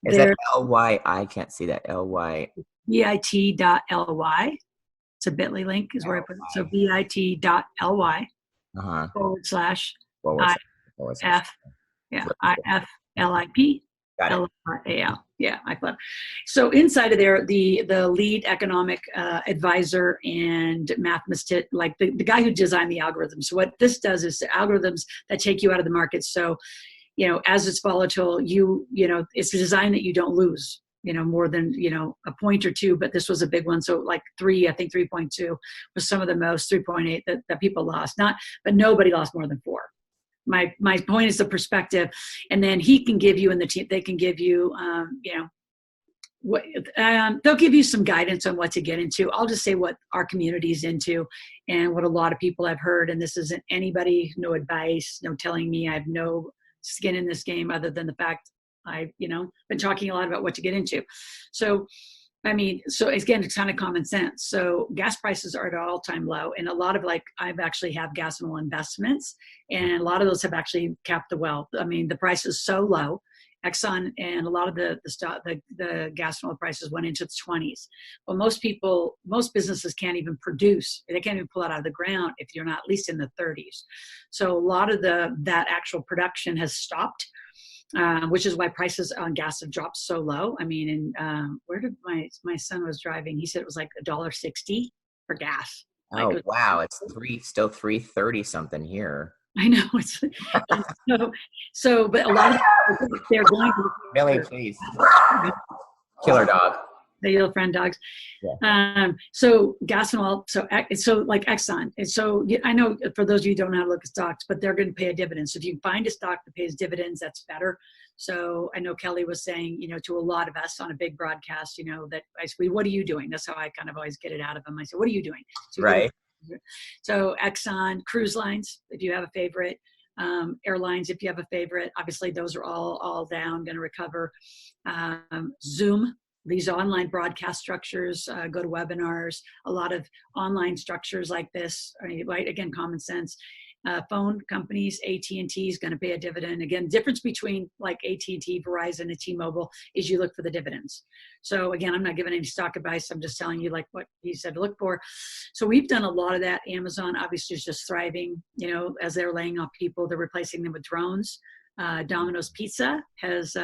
Is that LY? I can't see that. LY. bit.ly. It's a bit.ly link is where I put it. So bit.ly /IFLIP LIAL. Yeah, iCloud. So inside of there, the lead economic advisor and mathematician, like the guy who designed the algorithms. So what this does is the algorithms that take you out of the market. So, as it's volatile, it's designed that you don't lose, more than, a point or two, but this was a big one. So like 3.2 was some of the most, 3.8 that people lost, but nobody lost more than 4. My point is the perspective, and then he can give you, and the team, they can give you, what they'll give you some guidance on what to get into. I'll just say what our community is into, and what a lot of people have heard. And this isn't anybody, no advice, no telling me. I have no skin in this game other than the fact I've, been talking a lot about what to get into. So again, it's kind of common sense. So gas prices are at an all-time low, and a lot of I've actually have gas and oil investments, and a lot of those have actually capped the well. I mean, the price is so low. Exxon and a lot of the gas and oil prices went into the 20s. Well, most businesses can't even produce. They can't even pull it out of the ground if you're not at least in the 30s. So a lot of that actual production has stopped. Which is why prices on gas have dropped so low. I mean, and where did my son was driving? He said it was like $1.60 for gas. Oh, wow. It's still 3.30 something here. I know. It's but a lot of they're going to Millie, please. Killer dog. The little friend dogs. Yeah. So gas and oil. So like Exxon. And so I know for those of you who don't know how to look at stocks, but they're going to pay a dividend. So if you find a stock that pays dividends, that's better. So I know Kelly was saying, to a lot of us on a big broadcast, that I said, what are you doing? That's how I kind of always get it out of them. I said, what are you doing? So right. So Exxon, cruise lines, if you have a favorite, airlines, if you have a favorite, obviously those are all down, going to recover. Zoom. These online broadcast structures, go to webinars, a lot of online structures like this, right? Again, common sense. Phone companies, AT&T is going to pay a dividend. Again, difference between like AT&T, Verizon, and T-Mobile is you look for the dividends. So again, I'm not giving any stock advice. I'm just telling you like what he said to look for. So we've done a lot of that. Amazon obviously is just thriving, as they're laying off people, they're replacing them with drones. Domino's Pizza has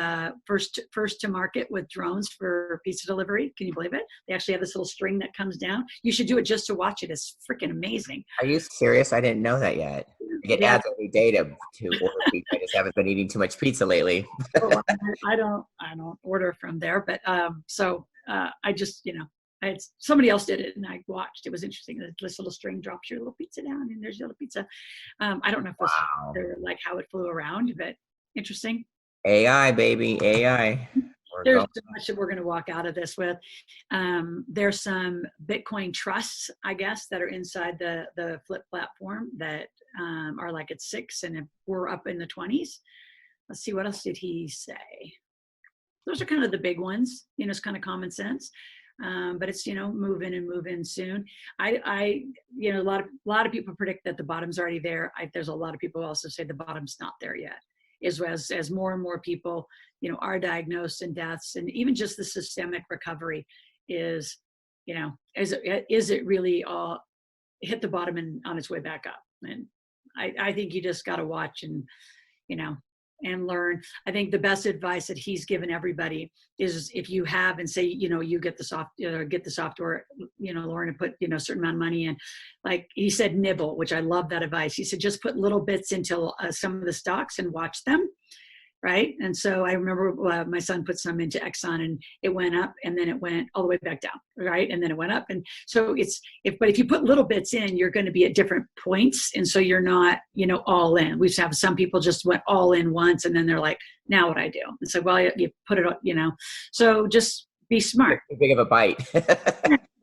first to market with drones for pizza delivery. Can you believe it? They actually have this little string that comes down. You should do it just to watch it. It's freaking amazing. Are you serious? I didn't know that yet. I get ads every day to order pizza. I just haven't been eating too much pizza lately. I don't order from there, but I just somebody else did it and I watched. It was interesting. This little string drops your little pizza down and there's your little pizza. I don't know if they're like how it flew around, but interesting. AI, baby, AI. There's so much that we're going to walk out of this with. There's some Bitcoin trusts, I guess, that are inside the Flip platform that are like at 6 and we're up in the 20s. Let's see, what else did he say? Those are kind of the big ones. It's kind of common sense. But it's, move in soon. A lot of people predict that the bottom's already there. There's a lot of people who also say the bottom's not there yet. As more and more people, are diagnosed and deaths, and even just the systemic recovery is it really all hit the bottom and on its way back up? And I think you just got to watch and, and learn. I think the best advice that he's given everybody is if you have and say, you get the software, Lauren, and put, a certain amount of money in, like he said, nibble, which I love that advice. He said, just put little bits into some of the stocks and watch them. Right. And so I remember my son put some into Exxon and it went up and then it went all the way back down. Right. And then it went up. And so but if you put little bits in, you're going to be at different points. And so you're not, all in. We have some people just went all in once and then they're like, now what I do? And so, well, you put it, so just be smart. Too big of a bite.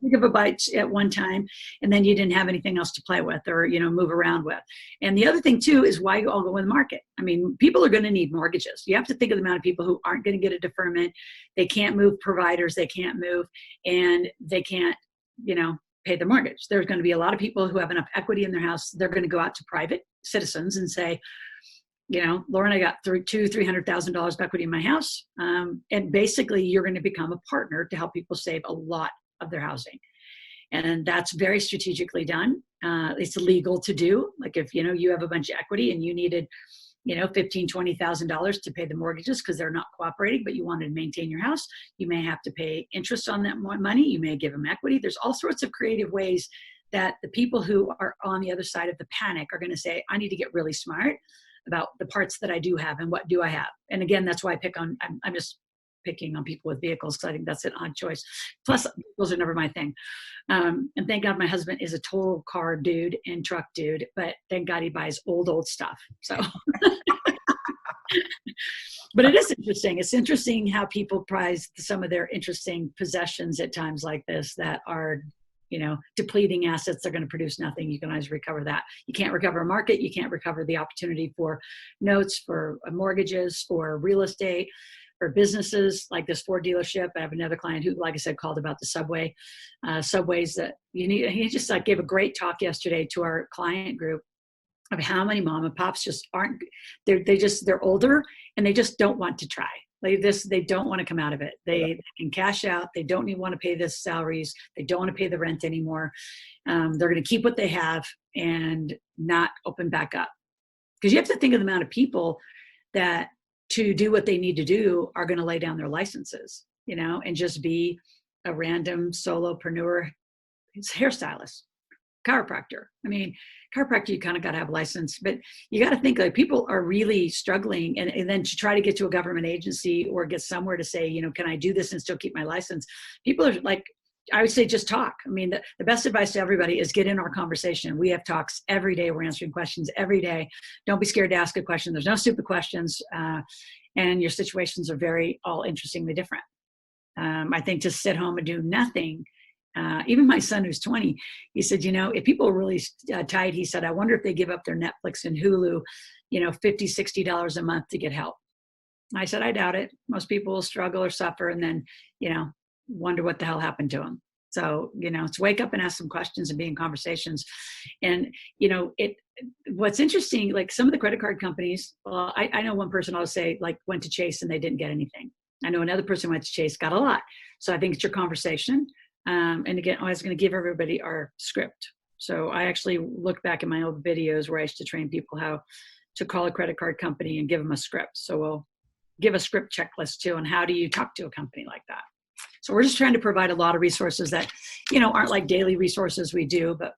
Big of a bite at one time, and then you didn't have anything else to play with or, move around with. And the other thing too is why you all go in the market. I mean, people are going to need mortgages. You have to think of the amount of people who aren't going to get a deferment. They can't move providers. They can't move, and they can't, pay the mortgage. There's going to be a lot of people who have enough equity in their house. They're going to go out to private citizens and say, Lauren, I got $300,000 of equity in my house. And basically you're going to become a partner to help people save a lot of their housing. And that's very strategically done. It's illegal to do. Like if, you have a bunch of equity and you needed, $15,000, $20,000 to pay the mortgages because they're not cooperating, but you wanted to maintain your house, you may have to pay interest on that money. You may give them equity. There's all sorts of creative ways that the people who are on the other side of the panic are going to say, I need to get really smart about the parts that I do have and what do I have. And again, that's why I'm just picking on people with vehicles because I think that's an odd choice. Plus, vehicles are never my thing. And thank God my husband is a total car dude and truck dude, but thank God he buys old stuff. So, but it is interesting. It's interesting how people prize some of their interesting possessions at times like this that are, depleting assets. They're going to produce nothing. You can always recover that. You can't recover a market. You can't recover the opportunity for notes, for mortgages, for real estate, for businesses like this Ford dealership. I have another client who, like I said, called about the subways that you need. He just gave a great talk yesterday to our client group of how many mom and pops just aren't, they're older and they just don't want to try. Like this, they don't want to come out of it. They can cash out. They don't even want to pay the salaries. They don't want to pay the rent anymore. They're going to keep what they have and not open back up. Because you have to think of the amount of people that to do what they need to do are going to lay down their licenses, and just be a random solopreneur hairstylist, chiropractor. I mean, chiropractor, you kind of got to have a license, but you got to think like people are really struggling. And then to try to get to a government agency or get somewhere to say, can I do this and still keep my license? People are like, I would say just talk. I mean, the best advice to everybody is get in our conversation. We have talks every day. We're answering questions every day. Don't be scared to ask a question. There's no stupid questions. And your situations are very all interestingly different. I think to sit home and do nothing. Even my son who's 20, he said, if people are really tight, he said, I wonder if they give up their Netflix and Hulu, $50, $60 a month to get help. I said, I doubt it. Most people will struggle or suffer and then, wonder what the hell happened to them. So, it's wake up and ask some questions and be in conversations. And, what's interesting, like some of the credit card companies, well, I know one person I'll say like went to Chase and they didn't get anything. I know another person went to Chase, got a lot. So I think it's your conversation. And again, I was going to give everybody our script. So I actually look back at my old videos where I used to train people how to call a credit card company and give them a script. So we'll give a script checklist too. And how do you talk to a company like that? So we're just trying to provide a lot of resources that, aren't like daily resources we do, but,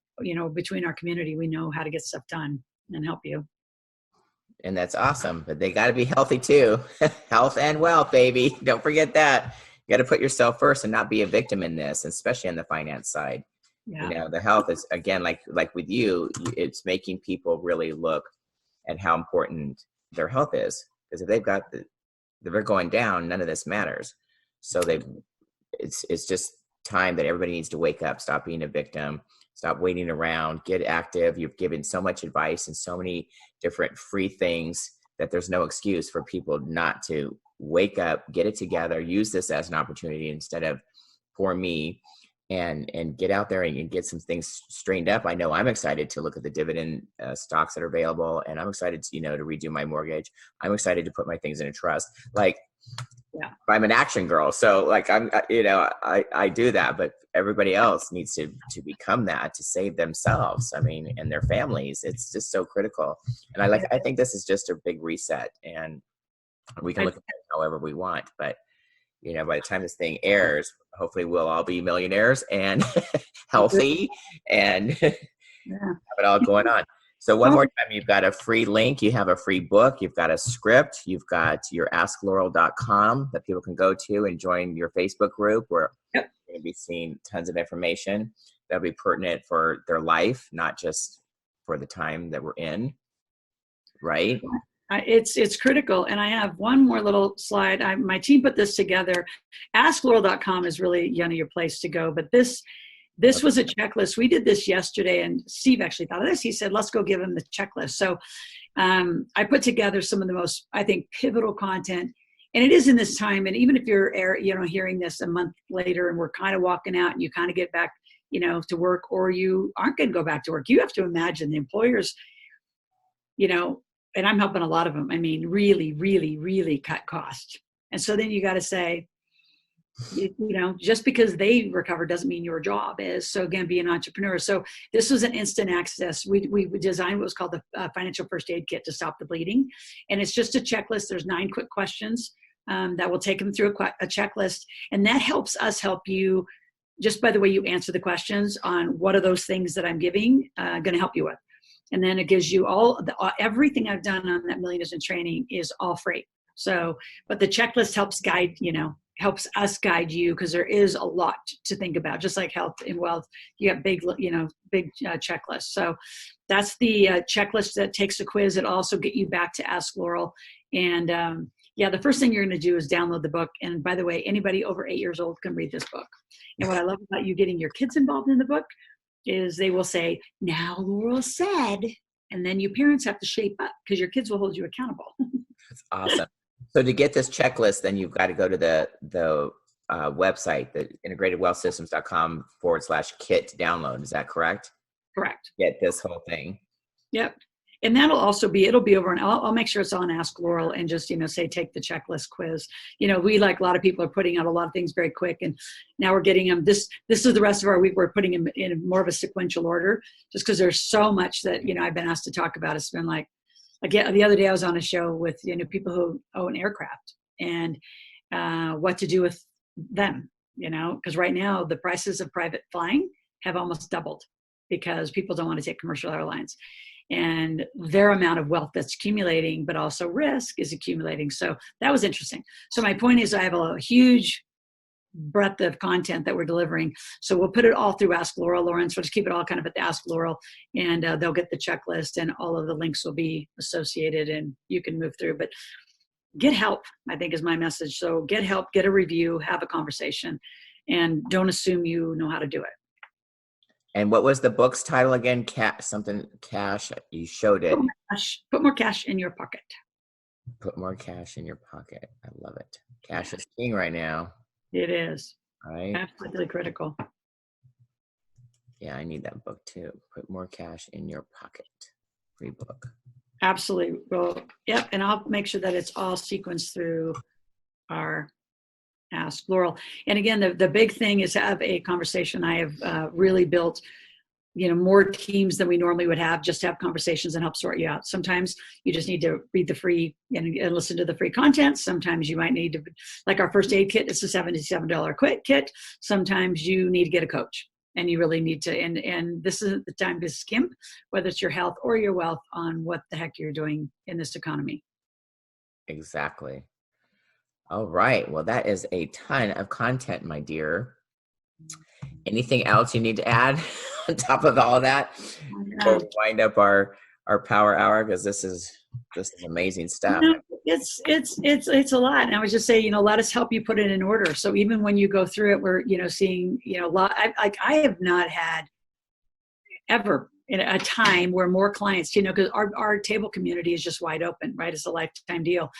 between our community, we know how to get stuff done and help you. And that's awesome, but they got to be healthy too. Health and wealth, baby. Don't forget that. You got to put yourself first and not be a victim in this, especially on the finance side. Yeah. The health is, again, like with you, it's making people really look at how important their health is. Because if they're going down, none of this matters. So it's just time that everybody needs to wake up, stop being a victim, stop waiting around, get active. You've given so much advice and so many different free things that there's no excuse for people not to wake up, get it together, use this as an opportunity instead of poor me, and get out there and get some things straightened up. I know I'm excited to look at the dividend stocks that are available, and I'm excited to, to redo my mortgage. I'm excited to put my things in a trust. I'm an action girl. So like I do that, but everybody else needs to become that, to save themselves. I mean, and their families. It's just so critical. And I think this is just a big reset, and we can look at it however we want. But by the time this thing airs, hopefully we'll all be millionaires and healthy and have it all going on. So one more time, you've got a free link, you have a free book, you've got a script, you've got your askloral.com that people can go to and join your Facebook group where you're going to be seeing tons of information that'll be pertinent for their life, not just for the time that we're in, right? It's critical. And I have one more little slide. My team put this together. Askloral.com is really your place to go, but this was a checklist. We did this yesterday, and Steve actually thought of this. He said, let's go give him the checklist. So I put together some of the most, I think, pivotal content. And it is in this time. And even if you're hearing this a month later and we're kind of walking out and you kind of get back to work, or you aren't going to go back to work, you have to imagine the employers, and I'm helping a lot of them. I mean, really, really, really cut costs. And so then you got to say, just because they recover doesn't mean your job is. So again, be an entrepreneur. So this was an instant access. We designed what was called the financial first aid kit to stop the bleeding. And it's just a checklist. There's 9 quick questions that will take them through a checklist. And that helps us help you, just by the way you answer the questions, on what are those things that I'm giving going to help you with. And then it gives you everything I've done on that Millionaires in Training is all free. So, but the checklist helps us guide you, because there is a lot to think about. Just like health and wealth, you got big checklists. So that's the checklist that takes a quiz. It'll also get you back to Ask Loral. And the first thing you're going to do is download the book. And by the way, anybody over 8 years old can read this book. And what I love about you getting your kids involved in the book is they will say, now Loral said, and then you parents have to shape up, because your kids will hold you accountable. That's awesome. So to get this checklist, then you've got to go to the website, the integratedwealthsystems.com/kit to download. Is that correct? Correct. Get this whole thing. Yep. And that'll also it'll be over, and I'll make sure it's on Ask Loral, and just, say, take the checklist quiz. We, like a lot of people, are putting out a lot of things very quick, and now we're getting them. This is the rest of our week. We're putting them in more of a sequential order, just because there's so much that, I've been asked to talk about. It's been like, again, the other day I was on a show with, people who own aircraft, and what to do with them, because right now the prices of private flying have almost doubled because people don't want to take commercial airlines. And their amount of wealth that's accumulating, but also risk is accumulating. So that was interesting. So my point is, I have a huge breadth of content that we're delivering. So we'll put it all through Ask Loral, Lauren. So just keep it all kind of at the Ask Loral, and they'll get the checklist, and all of the links will be associated, and you can move through. But get help, I think, is my message. So get help, get a review, have a conversation, and don't assume you know how to do it. And what was the book's title again? Cash. You showed it. Put more cash in your pocket. Put more cash in your pocket. I love it. Cash is king right now. It is. Right. Absolutely critical. Yeah, I need that book too. Put more cash in your pocket. Free book. Absolutely. Well, yep. And I'll make sure that it's all sequenced through our Ask Loral. And again, the big thing is have a conversation. I have really built, more teams than we normally would have, just to have conversations and help sort you out. Sometimes you just need to read the free and listen to the free content. Sometimes you might need to, like our first aid kit, it's a $77 quick kit. Sometimes you need to get a coach, and you really need to, and this isn't the time to skimp, whether it's your health or your wealth, on what the heck you're doing in this economy. Exactly. All right. Well, that is a ton of content, my dear. Anything else you need to add on top of all of that? Before we wind up our power hour, because this is amazing stuff. It's a lot. And I was just saying, let us help you put it in order. So even when you go through it, we're seeing a lot. I have not had ever in a time where more clients, because our table community is just wide open, right? It's a lifetime deal.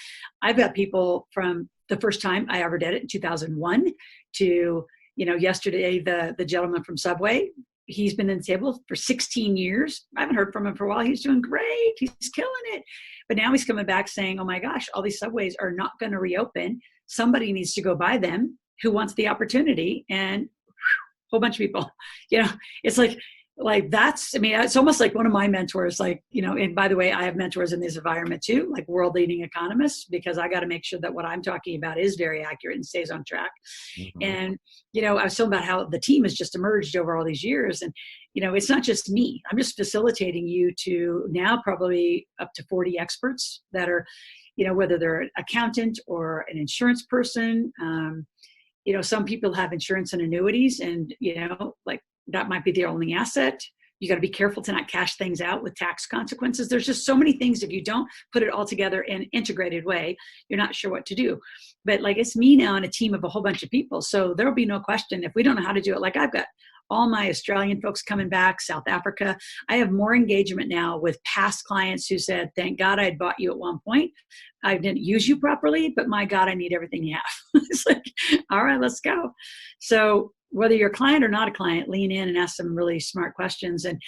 I've got people from the first time I ever did it in 2001 to, yesterday, the gentleman from Subway, he's been in the table for 16 years. I haven't heard from him for a while. He's doing great. He's killing it. But now he's coming back saying, oh my gosh, all these Subways are not going to reopen. somebody needs to go buy them who wants the opportunity, and a whole bunch of people, it's like that's, I mean, it's almost like one of my mentors, and by the way, I have mentors in this environment too, like world leading economists, because I got to make sure that what I'm talking about is very accurate and stays on track. Mm-hmm. And, I was talking about how the team has just emerged over all these years. And, it's not just me. I'm just facilitating you to now probably up to 40 experts that are, whether they're an accountant or an insurance person. Some people have insurance and annuities, and, that might be their only asset. You got to be careful to not cash things out with tax consequences. There's just so many things. If you don't put it all together in an integrated way, you're not sure what to do. But it's me now and a team of a whole bunch of people. So there'll be no question if we don't know how to do it. I've got all my Australian folks coming back, South Africa. I have more engagement now with past clients who said, thank God I'd bought you at one point. I didn't use you properly, but my God, I need everything you have. It's all right, let's go. So whether you're a client or not a client, lean in and ask some really smart questions. And,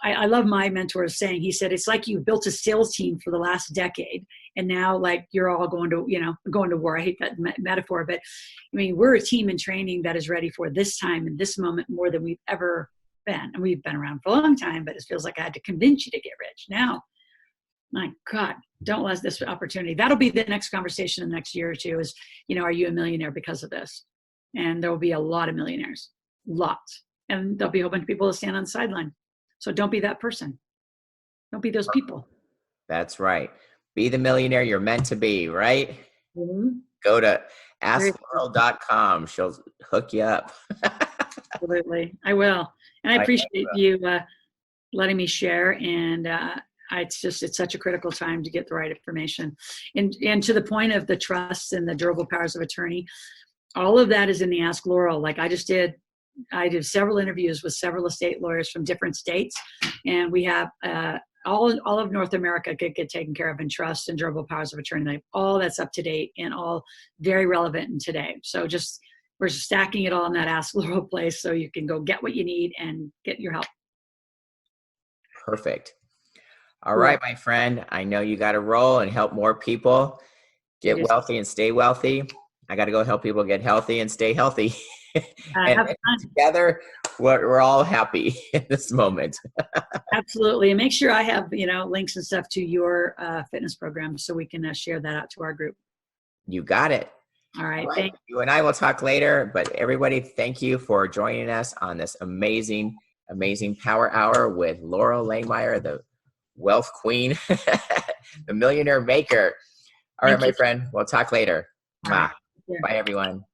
I love my mentor saying, he said, it's like you built a sales team for the last decade. And now you're all going to war. I hate that metaphor, but I mean, we're a team in training that is ready for this time and this moment more than we've ever been. And we've been around for a long time, but it feels like I had to convince you to get rich. Now, my God, don't let this opportunity. That'll be the next conversation in the next year or two is, are you a millionaire because of this? And there will be a lot of millionaires, lots. And there'll be a whole bunch of people that stand on the sideline. So don't be that person. Don't be those people. That's right. Be the millionaire you're meant to be, right? Mm-hmm. Go to askloral.com. She'll hook you up. Absolutely. I will. And I appreciate you letting me share. And it's such a critical time to get the right information. And to the point of the trusts and the durable powers of attorney, all of that is in the Ask Loral. I did several interviews with several estate lawyers from different states, and we have all of North America could get taken care of in trust and durable powers of attorney. All that's up to date and all very relevant in today. So we're stacking it all in that Ask Loral place so you can go get what you need and get your help. Perfect. All right, my friend. I know you got to roll and help more people get wealthy and stay wealthy. I got to go help people get healthy and stay healthy. And together, we're all happy in this moment. Absolutely. And make sure I have, links and stuff to your fitness program so we can share that out to our group. You got it. All right. Thank you. And I will talk later. But everybody, thank you for joining us on this amazing, amazing Power Hour with Loral Langemeier, the wealth queen, the millionaire maker. All right, my friend. We'll talk later. Bye, everyone.